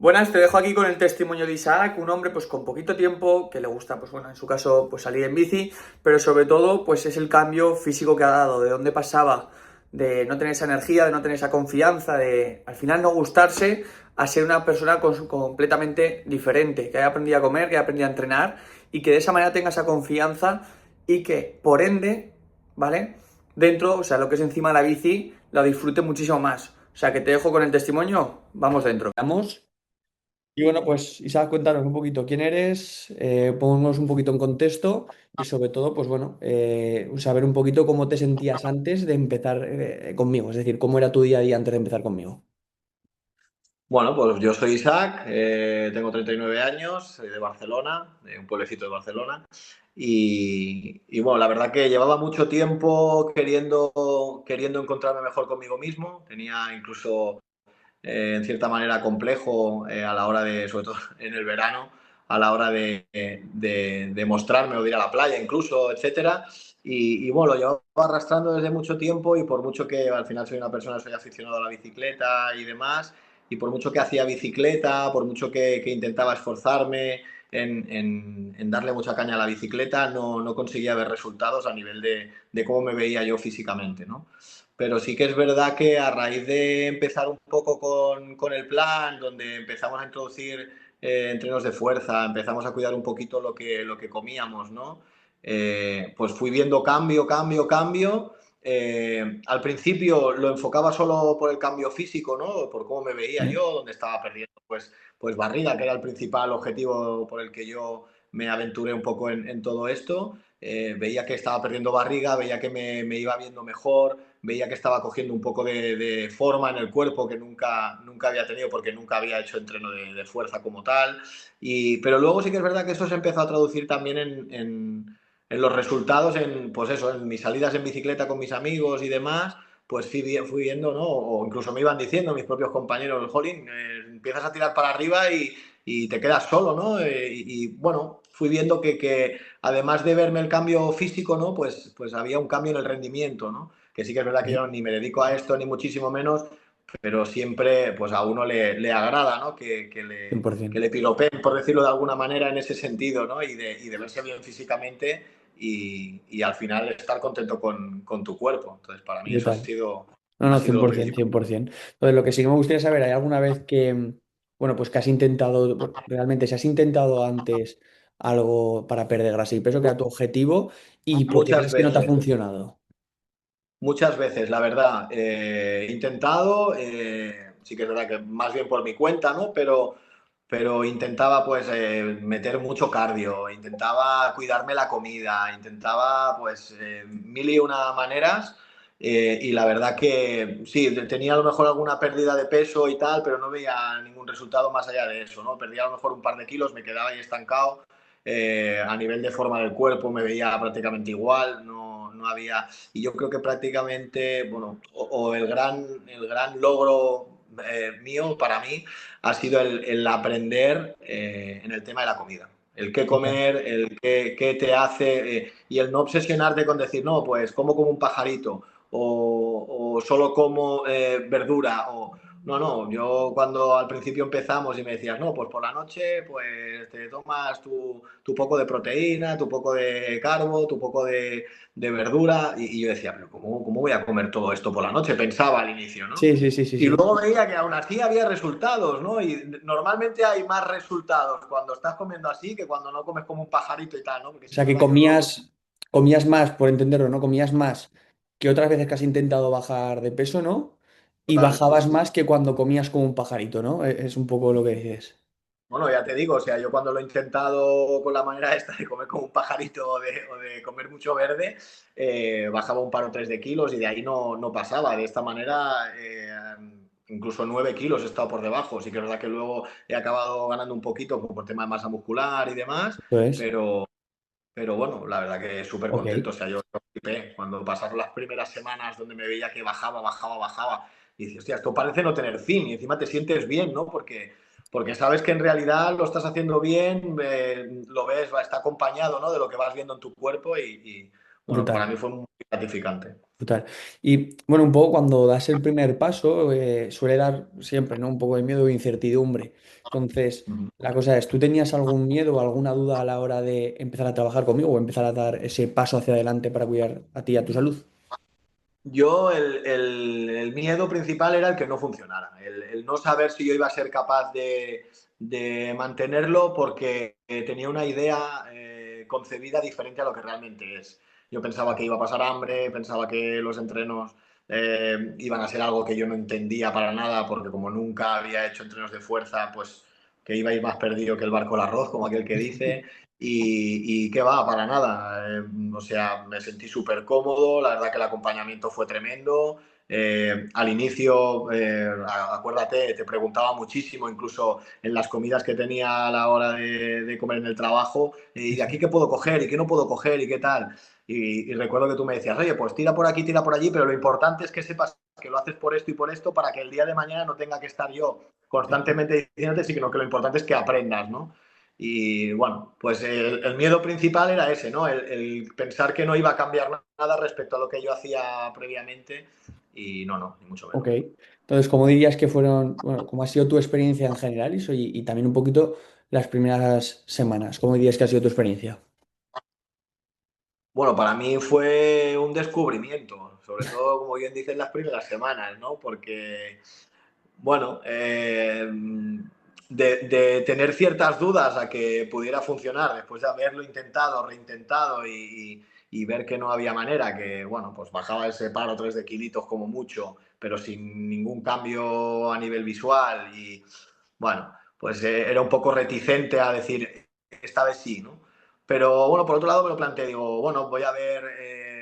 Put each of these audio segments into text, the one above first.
Buenas, te dejo aquí con el testimonio de Isaac, un hombre pues con poquito tiempo, que le gusta, pues bueno, en su caso, pues salir en bici, pero sobre todo, pues es el cambio físico que ha dado, de dónde pasaba de no tener esa energía, de no tener esa confianza, de al final no gustarse, a ser una persona completamente diferente, que haya aprendido a comer, que haya aprendido a entrenar y que de esa manera tenga esa confianza y que, por ende, ¿vale? Dentro, o sea, lo que es encima de la bici, la disfrute muchísimo más. O sea, que te dejo con el testimonio, vamos dentro. Vamos. Y bueno, pues Isaac, cuéntanos un poquito quién eres, ponnos un poquito en contexto y sobre todo, pues bueno, saber un poquito cómo te sentías antes de empezar conmigo, es decir, cómo era tu día a día antes de empezar conmigo. Bueno, pues yo soy Isaac, tengo 39 años, soy de Barcelona, de un pueblecito de Barcelona. Y bueno, la verdad que llevaba mucho tiempo queriendo encontrarme mejor conmigo mismo. Tenía incluso, en cierta manera, complejo a la hora de, sobre todo en el verano, a la hora de mostrarme o de ir a la playa incluso, etcétera. Y bueno, lo llevaba arrastrando desde mucho tiempo y por mucho que al final soy una persona, soy aficionado a la bicicleta y demás, y por mucho que hacía bicicleta, por mucho que intentaba esforzarme en darle mucha caña a la bicicleta, no conseguía ver resultados a nivel de cómo me veía yo físicamente, ¿no? Pero sí que es verdad que a raíz de empezar un poco con el plan, donde empezamos a introducir entrenos de fuerza, empezamos a cuidar un poquito lo que comíamos, ¿no? Pues fui viendo cambio. Al principio lo enfocaba solo por el cambio físico, ¿no? Por cómo me veía Sí. yo, donde estaba perdiendo pues barriga, que era el principal objetivo por el que yo me aventuré un poco en todo esto. Veía que estaba perdiendo barriga, veía que me iba viendo mejor, veía que estaba cogiendo un poco de forma en el cuerpo que nunca había tenido porque nunca había hecho entreno de fuerza como tal. Pero luego sí que es verdad que eso se empezó a traducir también en los resultados, pues eso, en mis salidas en bicicleta con mis amigos y demás, pues fui viendo, ¿no? O incluso me iban diciendo mis propios compañeros, Jolín, empiezas a tirar para arriba y te quedas solo, ¿no? Bueno, fui viendo que además de verme el cambio físico, ¿no? Pues había un cambio en el rendimiento, ¿no? Que sí que es verdad que Sí. yo ni me dedico a esto, ni muchísimo menos, pero siempre pues a uno le agrada, ¿no? Que 100%. le piropeen, por decirlo de alguna manera, en ese sentido, ¿no? Y de verse bien físicamente y al final estar contento con tu cuerpo. Entonces, para mí eso Brutal. No, ha no, sido lo 100%, principal. 100%. Entonces, lo que sí que me gustaría saber, ¿hay alguna vez que, bueno, pues que has intentado, bueno, realmente, si has intentado antes algo para perder grasa y peso, que era tu objetivo, y por qué Muchas crees que no te ha veces. funcionado? Muchas veces, la verdad. He intentado, sí que es verdad que más bien por mi cuenta, ¿no? Pero intentaba pues meter mucho cardio, intentaba cuidarme la comida, intentaba pues mil y una maneras. Y la verdad que sí, tenía a lo mejor alguna pérdida de peso y tal, pero no veía ningún resultado más allá de eso, ¿no? Perdía a lo mejor un par de kilos, me quedaba ahí estancado. A nivel de forma del cuerpo me veía prácticamente igual, no había. Y yo creo que prácticamente, bueno, o el gran logro mío para mí ha sido el aprender en el tema de la comida. El qué Brutal. comer, el qué te hace y el no obsesionarte con decir, no, pues como un pajarito o solo como verdura o... No, yo cuando al principio empezamos y me decías, no, pues por la noche pues te tomas tu poco de proteína, tu poco de carbo, tu poco de verdura y yo decía, pero ¿cómo voy a comer todo esto por la noche? Pensaba al inicio, ¿no? Sí, sí, sí, sí, Y sí. luego veía que aún así había resultados, ¿no? Y normalmente hay más resultados cuando estás comiendo así que cuando no comes como un pajarito y tal, ¿no? Porque O sí que sea, es que verdad que luego... comías más, por entenderlo, ¿no? Comías más que otras veces que has intentado bajar de peso, ¿no? Y Total. bajabas más que cuando comías como un pajarito, ¿no? Es un poco lo que dices. Bueno, ya te digo, o sea, yo cuando lo he intentado con la manera esta de comer como un pajarito o de comer mucho verde, bajaba un par o tres de kilos y de ahí no pasaba. De esta manera, incluso 9 kilos he estado por debajo. Sí que es verdad que luego he acabado ganando un poquito por tema de masa muscular y demás, Eso es. pero, pero bueno, la verdad que súper Ok. contento. O sea, yo flipé cuando pasaron las primeras semanas donde me veía que bajaba. Y dices, hostia, esto parece no tener fin. Y encima te sientes bien, ¿no? Porque sabes que en realidad lo estás haciendo bien, lo ves, está acompañado, ¿no? De lo que vas viendo en tu cuerpo y bueno, para Brutal. mí fue muy gratificante. Brutal. Y bueno, un poco cuando das el primer paso, suele dar siempre, ¿no? Un poco de miedo e incertidumbre. Entonces, Ujú. la cosa es, ¿tú tenías algún miedo o alguna duda a la hora de empezar a trabajar conmigo o empezar a dar ese paso hacia adelante para cuidar a ti y a tu salud? Yo el miedo principal era el que no funcionara, el no saber si yo iba a ser capaz de mantenerlo porque tenía una idea concebida diferente a lo que realmente es. Yo pensaba que iba a pasar hambre, pensaba que los entrenos iban a ser algo que yo no entendía para nada porque como nunca había hecho entrenos de fuerza, pues que iba a ir más perdido que el barco al arroz, como aquel que dice. Y qué va, para nada. O sea, me sentí súper cómodo, la verdad que el acompañamiento fue tremendo. Al inicio, acuérdate, te preguntaba muchísimo, incluso en las comidas que tenía a la hora de comer en el trabajo, ¿y de aquí qué puedo coger y qué no puedo coger y qué tal? Y recuerdo que tú me decías, oye, pues tira por aquí, tira por allí, pero lo importante es que sepas que lo haces por esto y por esto para que el día de mañana no tenga que estar yo constantemente diciéndote, sino que lo importante es que aprendas, ¿no? Y bueno, pues el miedo principal era ese, ¿no? El pensar que no iba a cambiar nada respecto a lo que yo hacía previamente y no, ni mucho Ok. menos. Entonces, ¿cómo dirías que fueron, bueno, cómo ha sido tu experiencia en general y también un poquito las primeras semanas? ¿Cómo dirías que ha sido tu experiencia? Bueno, para mí fue un descubrimiento, sobre todo, como bien dicen, las primeras semanas, ¿no? Porque bueno, de tener ciertas dudas a que pudiera funcionar después de haberlo intentado, reintentado y ver que no había manera, que bueno, pues bajaba ese par o tres de kilitos como mucho, pero sin ningún cambio a nivel visual y bueno, pues era un poco reticente a decir esta vez sí, ¿no? Pero bueno, por otro lado me lo planteé, digo, bueno, voy a ver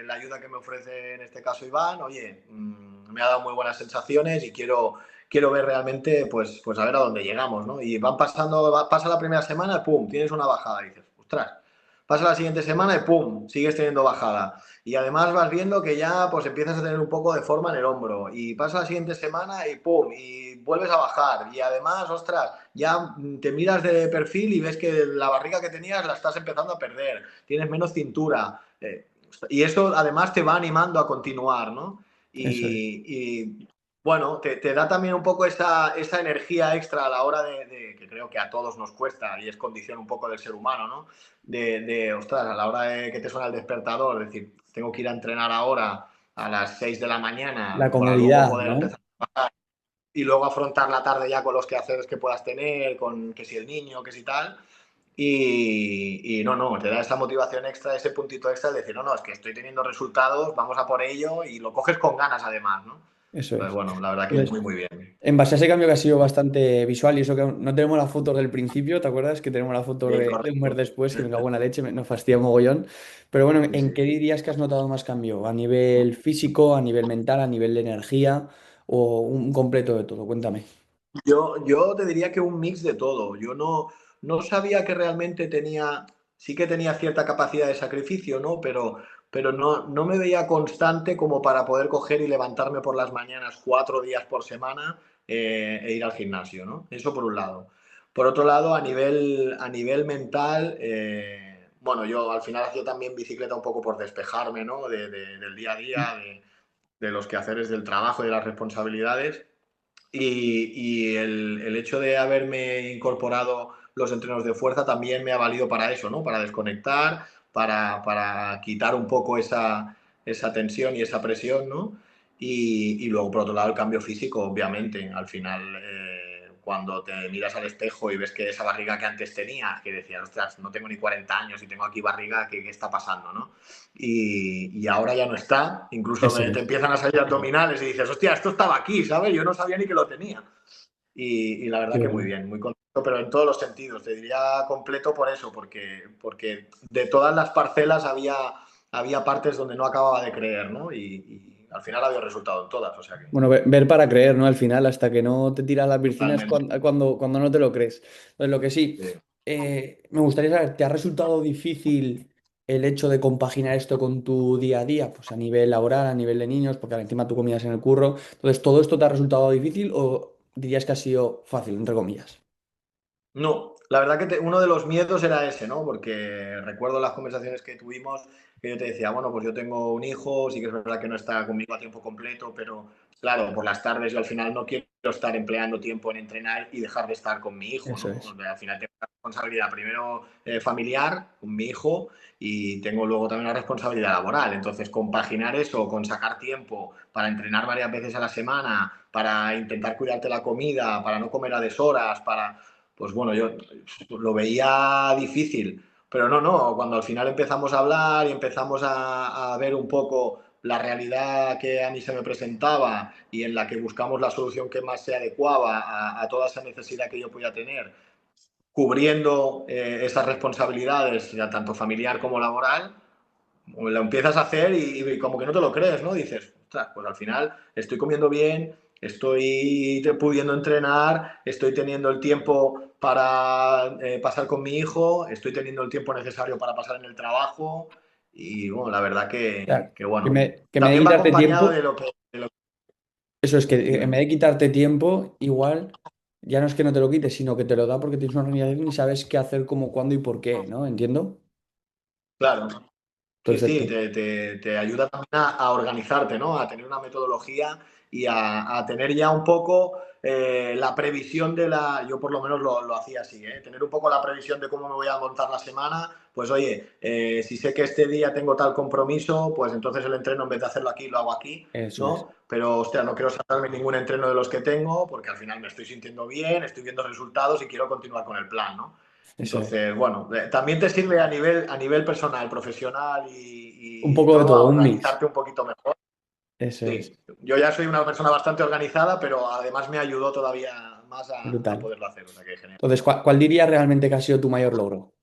la ayuda que me ofrece en este caso Iván, oye, me ha dado muy buenas sensaciones y quiero ver realmente, pues a ver a dónde llegamos, ¿no? Y van pasando, pasa la primera semana, pum, tienes una bajada, y dices, ostras, pasa la siguiente semana y pum, sigues teniendo bajada. Y además vas viendo que ya pues empiezas a tener un poco de forma en el hombro. Y pasa la siguiente semana y pum, y vuelves a bajar. Y además, ostras, ya te miras de perfil y ves que la barriga que tenías la estás empezando a perder. Tienes menos cintura. Y eso además te va animando a continuar, ¿no? Eso es. Y bueno, te da también un poco esa energía extra a la hora que creo que a todos nos cuesta y es condición un poco del ser humano, ¿no? Ostras, a la hora de que te suena el despertador, es decir, tengo que ir a entrenar ahora a las 6 de la La mañana para luego comodidad, poder ¿no? empezar y luego afrontar la tarde ya con los quehaceres que puedas tener, con que si el niño, que si tal. Y no, te da esa motivación extra, ese puntito extra de decir, no, es que estoy teniendo resultados, vamos a por ello y lo coges con ganas además, ¿no? Eso Entonces, es. bueno, la verdad que Entonces, muy, muy bien. en base a ese cambio que ha sido bastante visual y eso que aún no tenemos las fotos del principio, ¿te acuerdas? Que tenemos las fotos Sí, de un mes correcto. después, que me cago en la leche, nos fastidia mogollón. Pero bueno, Sí, ¿en sí. qué dirías que has notado más cambio? ¿A nivel físico, a nivel mental, a nivel de energía o un completo de todo? Cuéntame. Yo te diría que un mix de todo. Yo no sabía que realmente sí que tenía cierta capacidad de sacrificio, ¿no? Pero no me veía constante como para poder coger y levantarme por las mañanas 4 días por semana e ir al gimnasio, ¿no? Eso por un lado. Por otro lado, a nivel mental, bueno, yo al final hacía también bicicleta un poco por despejarme, ¿no? Del día a día, de los quehaceres del trabajo y de las responsabilidades. Y el hecho de haberme incorporado los entrenos de fuerza también me ha valido para eso, ¿no? Para desconectar, para quitar un poco esa tensión y esa presión, ¿no? Y luego, por otro lado, el cambio físico, obviamente. Al final, cuando te miras al espejo y ves que esa barriga que antes tenías, que decías, ostras, no tengo ni 40 años y tengo aquí barriga, ¿qué está pasando, no? Y ahora ya no está. Incluso Eso te es. empiezan a salir abdominales y dices, hostia, esto estaba aquí, ¿sabes? Yo no sabía ni que lo tenía. Y la Qué verdad que muy bueno. bien, muy contento, pero en todos los sentidos. Te diría completo por eso, porque de todas las parcelas había partes donde no acababa de creer, ¿no? Y al final había resultado en todas, o sea que Bueno, ver para creer, ¿no? Al final, hasta que no te tiras a la piscina es totalmente. cuando no te lo crees. Entonces, lo que sí, Sí. me gustaría saber, ¿te ha resultado difícil el hecho de compaginar esto con tu día a día? Pues a nivel laboral, a nivel de niños, porque encima tú comías en el curro. Entonces, ¿todo esto te ha resultado difícil o dirías que ha sido fácil, entre comillas? No, la verdad que uno de los miedos era ese, ¿no? Porque recuerdo las conversaciones que tuvimos que yo te decía, bueno, pues yo tengo un hijo, sí que es verdad que no está conmigo a tiempo completo, pero claro, por las tardes yo al final no quiero estar empleando tiempo en entrenar y dejar de estar con mi hijo, Eso ¿no? es. Al final tengo una responsabilidad primero familiar con mi hijo y tengo luego también una responsabilidad laboral. Entonces, compaginar eso con sacar tiempo para entrenar varias veces a la semana, para intentar cuidarte la comida, para no comer a deshoras, para pues bueno, yo lo veía difícil, pero no, cuando al final empezamos a hablar y empezamos a ver un poco la realidad que a mí se me presentaba y en la que buscamos la solución que más se adecuaba a toda esa necesidad que yo podía tener, cubriendo esas responsabilidades, ya tanto familiar como laboral, lo empiezas a hacer y como que no te lo crees, ¿no? Dices, ostras, pues al final estoy comiendo bien, estoy pudiendo entrenar, estoy teniendo el tiempo para pasar con mi hijo, estoy teniendo el tiempo necesario para pasar en el trabajo y bueno, la verdad Claro, que bueno, que me dé también va quitarte acompañado tiempo. de lo que... Eso es que en Dime. vez de quitarte tiempo, igual ya no es que no te lo quites, sino que te lo da porque tienes una organización y sabes qué hacer, cómo, cuándo y por qué, ¿no? ¿Entiendo? Claro, sí, Perfecto. te ayuda también a organizarte, ¿no? A tener una metodología y a tener ya un poco la previsión de la... Yo por lo menos lo hacía así, ¿eh? Tener un poco la previsión de cómo me voy a montar la semana. Pues oye, si sé que este día tengo tal compromiso, pues entonces el entreno en vez de hacerlo aquí, lo hago aquí, Eso es. ¿no? Pero, hostia, no quiero saltarme ningún entreno de los que tengo porque al final me estoy sintiendo bien, estoy viendo resultados y quiero continuar con el plan, ¿no? Eso es. Entonces, bueno, también te sirve a nivel personal, profesional Un y poco de todo todo, a un mix. organizarte un poquito mejor. Eso es. Sí, yo ya soy una persona bastante organizada, pero además me ayudó todavía más a Brutal. poderlo hacer, o sea que genial. Entonces, ¿cuál dirías realmente que ha sido tu mayor logro?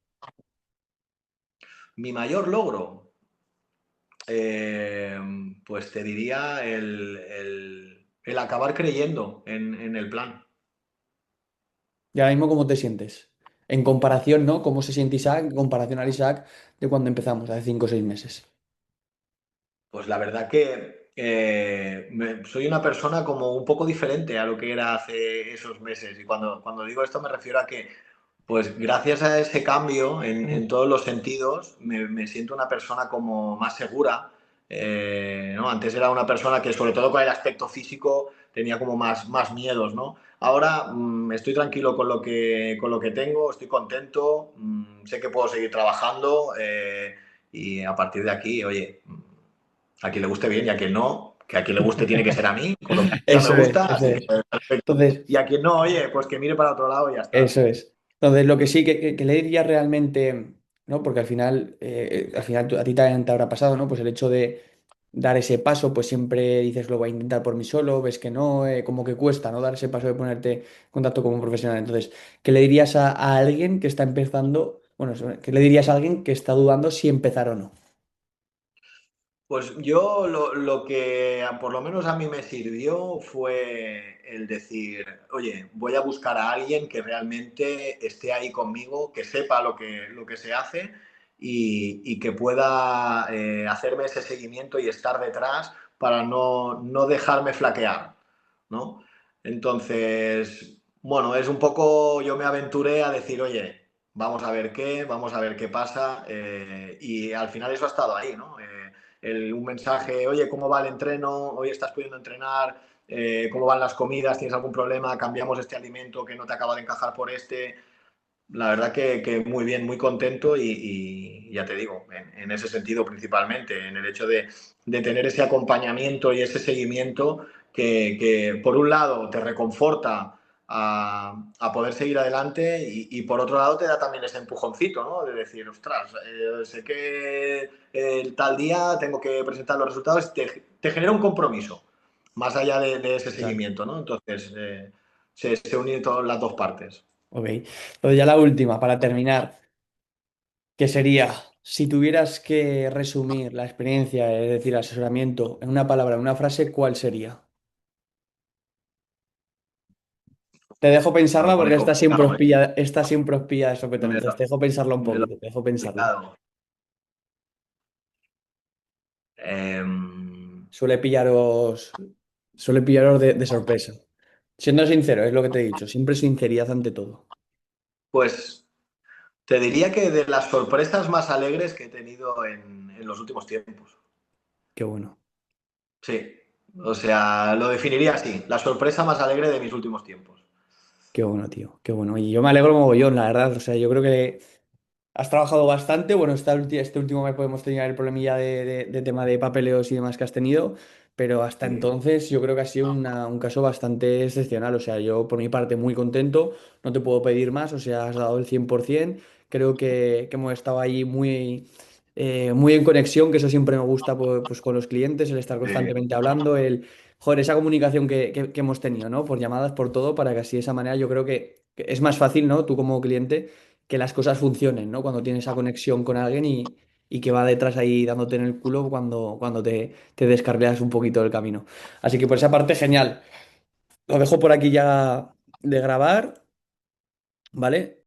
Mi mayor logro, eh, pues te diría el acabar creyendo en el plan. Y ahora mismo, ¿cómo te sientes? En comparación, ¿no? ¿Cómo se siente Isaac en comparación al Isaac de cuando empezamos, hace 5 o 6 meses? Pues la verdad que soy una persona como un poco diferente a lo que era hace esos meses. Y cuando digo esto me refiero a que, pues gracias a ese cambio en todos los sentidos, me siento una persona como más segura. ¿No? Antes era una persona que, sobre todo con el aspecto físico, tenía como más miedos, ¿no? Ahora estoy tranquilo con lo que tengo, estoy contento, sé que puedo seguir trabajando y a partir de aquí, oye, a quien le guste bien y a quien no, que a quien le guste tiene que ser a mí, con lo que ya me Eso es, gusta, eso así que es. perfecto. Entonces, Y a quien no, oye, pues que mire para otro lado y ya está. eso es. Entonces, lo que sí que le diría realmente, ¿no? Porque al final a ti también te habrá pasado, ¿no? Pues el hecho de dar ese paso, pues siempre dices, lo voy a intentar por mí solo, ves que no, como que cuesta, ¿no? Dar ese paso de ponerte en contacto con un profesional. Entonces, ¿qué le dirías a alguien que está empezando, bueno, qué le dirías a alguien que está dudando si empezar o no? Pues yo lo que por lo menos a mí me sirvió fue el decir, oye, voy a buscar a alguien que realmente esté ahí conmigo, que sepa lo que se hace y que pueda hacerme ese seguimiento y estar detrás para no dejarme flaquear, ¿no? Entonces, bueno, es un poco, yo me aventuré a decir, oye, vamos a ver qué pasa y al final eso ha estado ahí, ¿no? Un mensaje, oye, ¿cómo va el entreno? Hoy estás pudiendo entrenar, ¿cómo van las comidas? ¿Tienes algún problema? ¿Cambiamos este alimento que no te acaba de encajar por este? La verdad que muy bien, muy contento y ya te digo, en ese sentido principalmente, en el hecho de tener ese acompañamiento y ese seguimiento que por un lado te reconforta a poder seguir adelante y por otro lado te da también ese empujoncito, ¿no? De decir, ostras, sé que el tal día tengo que presentar los resultados, te genera un compromiso, más allá de ese Exacto. seguimiento, ¿no? Entonces, se unen todas las dos partes. Ok. Entonces, ya la última, para terminar, que sería, si tuvieras que resumir la experiencia, es decir, el asesoramiento, en una palabra, en una frase, ¿cuál sería? Te dejo Me lo pensarla porque pones complicado, ¿eh? esta siempre os pilla de sopetón. Me Entonces, lo, te dejo pensarla un me lo poquito, te dejo pensarla. complicado. Em, Suele pillaros, suele pillaros de sorpresa. Siendo sincero, es lo que te he dicho, siempre sinceridad ante todo. Pues te diría que de las sorpresas más alegres que he tenido en los últimos tiempos. Qué bueno. Sí, o sea, lo definiría así, la sorpresa más alegre de mis últimos tiempos. Qué bueno, tío, qué bueno. Y yo me alegro mogollón, la verdad. O sea, yo creo que has trabajado bastante. Bueno, este último mes podemos tener el problemilla de tema de papeleos y demás que has tenido, pero hasta Sí, entonces yo creo que ha sido un caso bastante excepcional. O sea, yo por mi parte muy contento, no te puedo pedir más, o sea, has dado el 100%. Creo que hemos estado ahí muy en conexión, que eso siempre me gusta pues, con los clientes, el estar sí, constantemente hablando, joder, esa comunicación que hemos tenido, ¿no? Por llamadas, por todo, para que así de esa manera yo creo que es más fácil, ¿no? Tú como cliente que las cosas funcionen, ¿no? Cuando tienes esa conexión con alguien y que va detrás ahí dándote en el culo cuando te descarrilas un poquito del camino. Así que por esa parte, genial. Lo dejo por aquí ya de grabar, ¿vale?